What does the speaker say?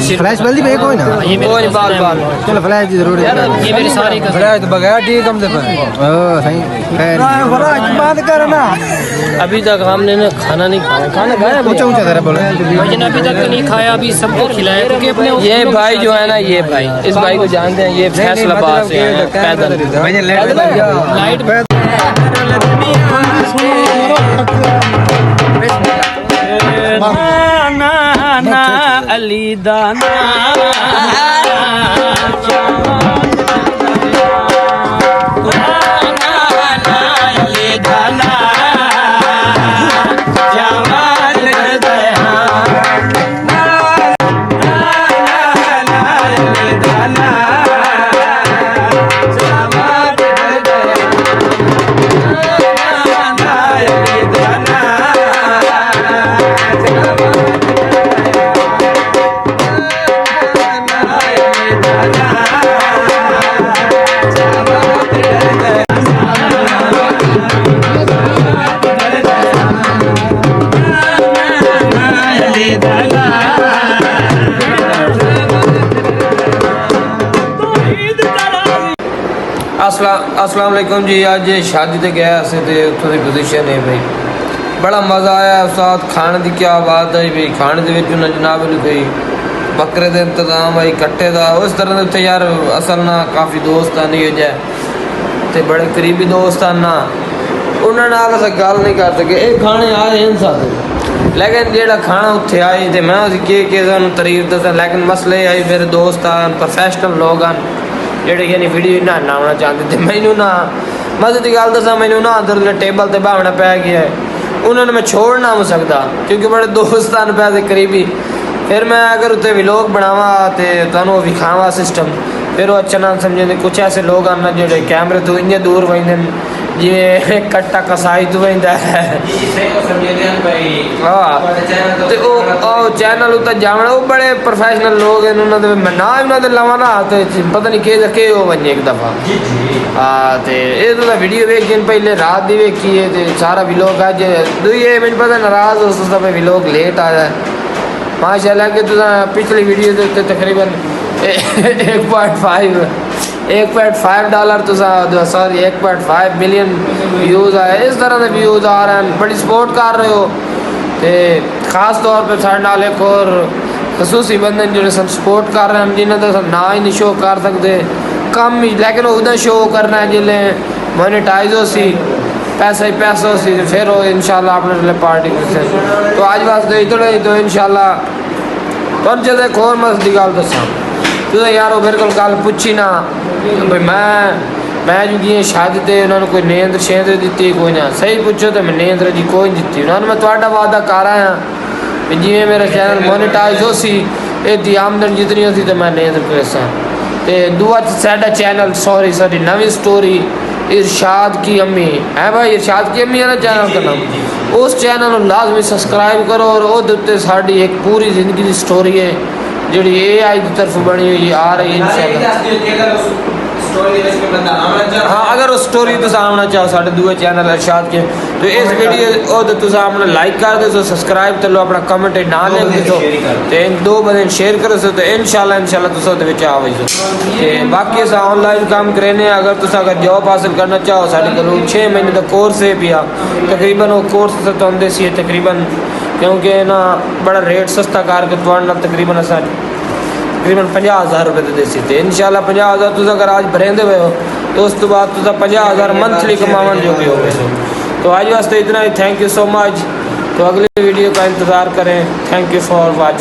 Flash बल्दी पे कोई ना ये मेरे बाल चलो फ्लैश की जरूरत है ये मेरी सारी फ्लैश तो बगैर ठीक कम से कम ओ सही बंद करना। अभी तक हमने ना खाना नहीं खाया। खाना खाया ऊंचा ऊंचा जरा बोलो भाईजान, अभी तक नहीं खाया, अभी सबको खिलाया क्योंकि अपने ये भाई जो है ना, ये भाई इस भाई को जानते हैं, ये फैसलाबाद से हैं पैदल। लाइट अली दाना अस्सलाम वालेकुम जी। अज शादी ते गया असें ते उत्थों दी पोजीशन है भाई, बड़ा मज़ा आया उस्ताद। खाने की क्या बात है भाई, खाने दे विच उन्हें जनाब ने कोई बकरे का इंतजाम भाई, कट्टे का उस तरह उत्थे यार असल ना काफ़ी दोस्त नहीं हो जाए तो बड़े करीबी दोस्त ना, उन्होंने अस गल नहीं कर सके। ये खाने आए इन साथ, लेकिन जेड़ा खाना उत्थे आए तो मैं उसकी तारीफ दसा, लेकिन मसले आई मेरे दोस्त आन प्रोफेशनल लोग आन जेडे यानी वीडियो ना होना चाहते थे। मैनू ना मजे की गल दसा, मैनू ना अंदर टेबल से बहाना पै गया है, उन्होंने मैं छोड़ ना हो सकता क्योंकि बड़े दोस्त आन पैसे करीबी। फिर मैं अगर उत्ते व्लॉग बनावा तो तुहानू विखावा सिस्टम, फिर वो अच्छा ना समझे। कुछ ऐसे लोग आना जो कैमरे तो इन्ने दूर वजदे जिमें कट्टा कसाई तो वजदा है। हाँ तो चैनल उत्ते जावना, वो बड़े प्रोफेशनल लोग हैं, उन्होंने मैं ना उन्होंने लवा ना तो पता नहीं के हो बने एक दफ़ा। हाँ तो ये तो वीडियो वेख दिन पहले रात की वेखी है तो सारा व्लॉग अज दुई है, मैंने पता नाराज़ उस समय व्लॉग लेट आया माशाल्लाह कि पिछली वीडियो के तकरीबन $1.5 तो सॉरी 1.5 मिलियन व्यूज़ आए। इस तरह के व्यूज़ आ रहे हैं, बड़ी सपोर्ट कर रहे हो तो ख़ास तौर पर साढ़े नाल एक और खसूसी बंदे जो सपोर्ट कर रहे हैं, जिन्हें तो ना ही नहीं शो कर सकते कम ही, लेकिन उदा शो करना है जिले मोनेटाइज हो सी पैसा ही पैसा हो सी फिर वो इंशाल्लाह अपने पार्टी तो आज वास्ते इतना ही। तो इंशाल्लाह तुम जब एक और मस्त की गल दसा, तुझे यारो मेरे को गल पूछी ना भाई मैं जो शादी ते उन्होंने कोई नींद शेंद्र दी कोई ना, सही पूछो तो मैं नींद्र जी कोई नहीं दी। उन्होंने मैं थोड़ा वादा कर आया जिमें मेरा चैनल मोनेटाइज हो सी, ये आमदन जितनी होती तो मैं नींद्र कैसा तो दुआ साडा चैनल सॉरी नवी स्टोरी इरशाद की अम्मी है भाई, इरशाद की अम्मी है ना चैनल का नाम, उस चैनल को लाजमी सब्सक्राइब करो। और वो उत्ते साड़ी एक पूरी जिंदगी की स्टोरी है जी AI की तरफ बनी हुई आ रही है। हाँ अगर उस स्टोरी तुम आना चाहो साढ़े दूए चैनल इरशाद के तो इस वीडियो तुम अपना लाइक कर दो, सब्सक्राइब कर लो, अपना कमेंट ना लिख दो तो इन दो बंदे शेयर करो तो इंशाल्लाह तुम आ वजो। बाकी अस ऑनलाइन काम करें, अगर तुम अगर जॉब हासिल करना चाहो साढ़े को 6 महीने का कोर्स है पिया, तकरीबन वो कोर्स तो आते सी तकरीबन क्योंकि ना बड़ा रेट सस्ता करके थोड़ा तकरीबन अस तकरीबन 50,000 रुपये देसी थे। इंशाल्लाह 50,000 तुम अगर आज भरेंदे हुए हो तो उस तो बाद तुम 50,000 मंथली कमावन जो भी हो गए। तो आज वास्ते इतना ही, थैंक यू सो मच। तो अगली वीडियो का इंतज़ार करें। Thank you for watching.